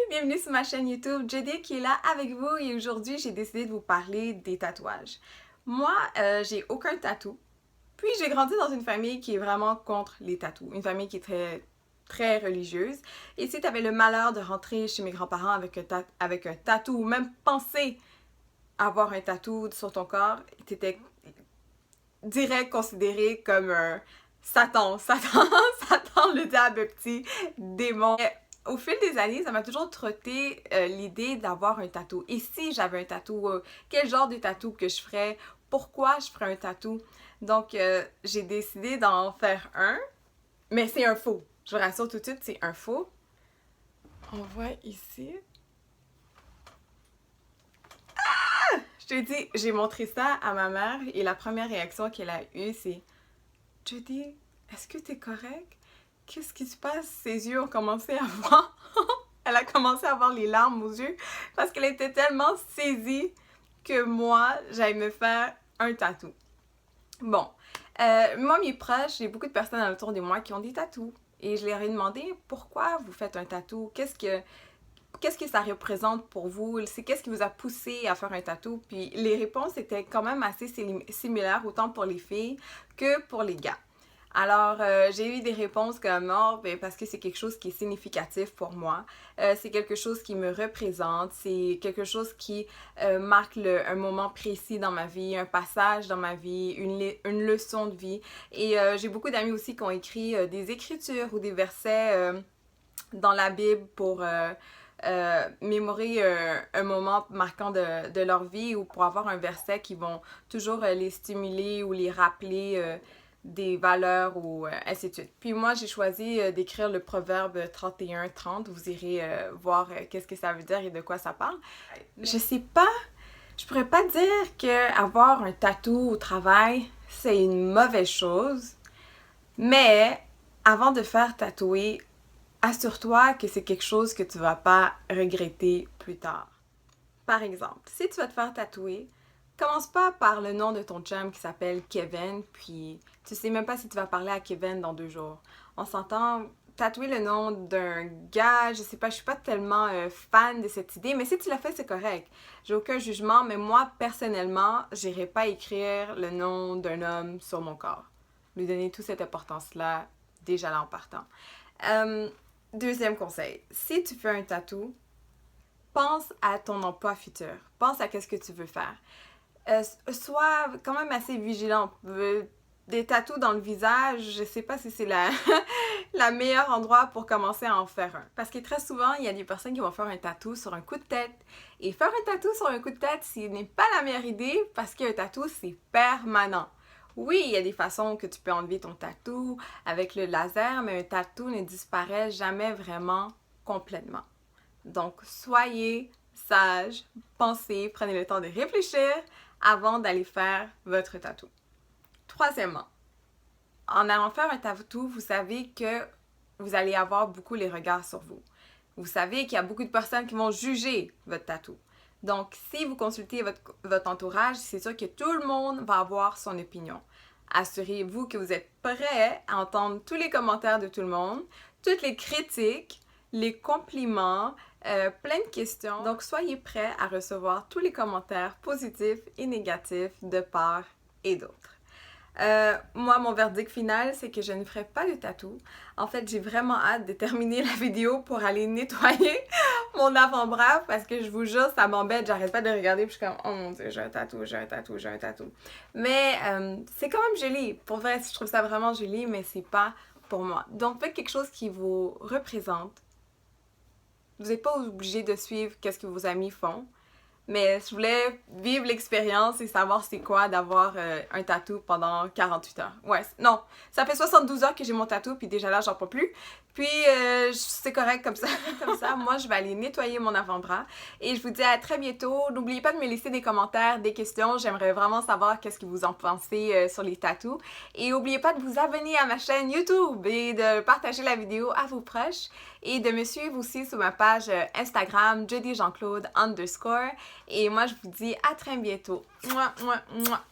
Bienvenue sur ma chaîne YouTube, Jody qui est là avec vous et aujourd'hui j'ai décidé de vous parler des tatouages. Moi, j'ai aucun tatou, puis j'ai grandi dans une famille qui est vraiment contre les tatous, une famille qui est très religieuse. Et si tu avais le malheur de rentrer chez mes grands-parents avec un tatou ou même penser avoir un tatou sur ton corps, tu étais direct considéré comme un Satan, Satan le diable petit démon. Au fil des années, ça m'a toujours trotté l'idée d'avoir un tatou. Et si j'avais un tatou, quel genre de tatou que je ferais? Pourquoi je ferais un tatou? Donc, j'ai décidé d'en faire un, mais c'est un faux. Je vous rassure tout de suite, c'est un faux. On voit ici. Je te dis, j'ai montré ça à ma mère et la première réaction qu'elle a eue, c'est « Jody, est-ce que t'es correct? Qu'est-ce qui se passe? » Ses yeux ont commencé à voir. Elle a commencé à avoir les larmes aux yeux parce qu'elle était tellement saisie que moi, j'allais me faire un tatou. Bon, moi, mes proches, j'ai beaucoup de personnes autour de moi qui ont des tatous. Et je leur ai demandé pourquoi vous faites un tatou, qu'est-ce que ça représente pour vous, qu'est-ce qui vous a poussé à faire un tatou. Puis les réponses étaient quand même assez similaires, autant pour les filles que pour les gars. Alors, j'ai eu des réponses comme « Oh, ben, parce que c'est quelque chose qui est significatif pour moi. C'est quelque chose qui me représente. C'est quelque chose qui marque un moment précis dans ma vie, un passage dans ma vie, une leçon de vie. » Et j'ai beaucoup d'amis aussi qui ont écrit des écritures ou des versets dans la Bible pour mémorer un moment marquant de leur vie ou pour avoir un verset qui vont toujours les stimuler ou les rappeler des valeurs ou ainsi de suite. Puis moi, j'ai choisi d'écrire le proverbe 31-30. Vous irez voir qu'est-ce que ça veut dire et de quoi ça parle. Je sais pas, je pourrais pas dire que avoir un tatou au travail, c'est une mauvaise chose, mais avant de faire tatouer, assure-toi que c'est quelque chose que tu vas pas regretter plus tard. Par exemple, si tu vas te faire tatouer, commence pas par le nom de ton chum qui s'appelle Kevin, puis tu sais même pas si tu vas parler à Kevin dans 2 jours. On s'entend, tatouer le nom d'un gars, je sais pas, je suis pas tellement fan de cette idée, mais si tu l'as fait, c'est correct. J'ai aucun jugement, mais moi, personnellement, j'irai pas écrire le nom d'un homme sur mon corps. Lui donner toute cette importance-là, déjà là en partant. Deuxième conseil, si tu fais un tatou, pense à ton emploi futur. Pense à qu'est-ce que tu veux faire. Sois quand même assez vigilant. Des tatous dans le visage, je sais pas si c'est la meilleure endroit pour commencer à en faire un. Parce que très souvent, il y a des personnes qui vont faire un tatou sur un coup de tête. Et faire un tatou sur un coup de tête, ce n'est pas la meilleure idée parce qu'un tatou, c'est permanent. Oui, il y a des façons que tu peux enlever ton tatou avec le laser, mais un tatou ne disparaît jamais vraiment complètement. Donc, soyez sage, pensez, prenez le temps de réfléchir avant d'aller faire votre tatou. Troisièmement, en allant faire un tatou, vous savez que vous allez avoir beaucoup les regards sur vous. Vous savez qu'il y a beaucoup de personnes qui vont juger votre tatou. Donc, si vous consultez votre entourage, c'est sûr que tout le monde va avoir son opinion. Assurez-vous que vous êtes prêt à entendre tous les commentaires de tout le monde, toutes les critiques, les compliments, plein de questions. Donc, soyez prêts à recevoir tous les commentaires positifs et négatifs de part et d'autre. Moi, mon verdict final, c'est que je ne ferai pas de tatou. En fait, j'ai vraiment hâte de terminer la vidéo pour aller nettoyer mon avant-bras parce que je vous jure, ça m'embête. J'arrête pas de regarder puis je suis comme « Oh mon Dieu, j'ai un tatou, j'ai un tatou, j'ai un tatou. » Mais c'est quand même joli. Pour vrai, je trouve ça vraiment joli, mais c'est pas pour moi. Donc, faites quelque chose qui vous représente. Vous n'êtes pas obligé de suivre qu'est-ce que vos amis font. Mais je voulais vivre l'expérience et savoir c'est quoi d'avoir un tatou pendant 48 heures. Ouais, non, ça fait 72 heures que j'ai mon tatou, puis déjà là, j'en peux plus. Puis, c'est correct comme ça. Comme ça, moi, je vais aller nettoyer mon avant-bras. Et je vous dis à très bientôt. N'oubliez pas de me laisser des commentaires, des questions. J'aimerais vraiment savoir qu'est-ce que vous en pensez sur les tatous. Et n'oubliez pas de vous abonner à ma chaîne YouTube et de partager la vidéo à vos proches. Et de me suivre aussi sur ma page Instagram, JodyJeanClaude_. Et moi, je vous dis à très bientôt. Mouah, mouah, mouah.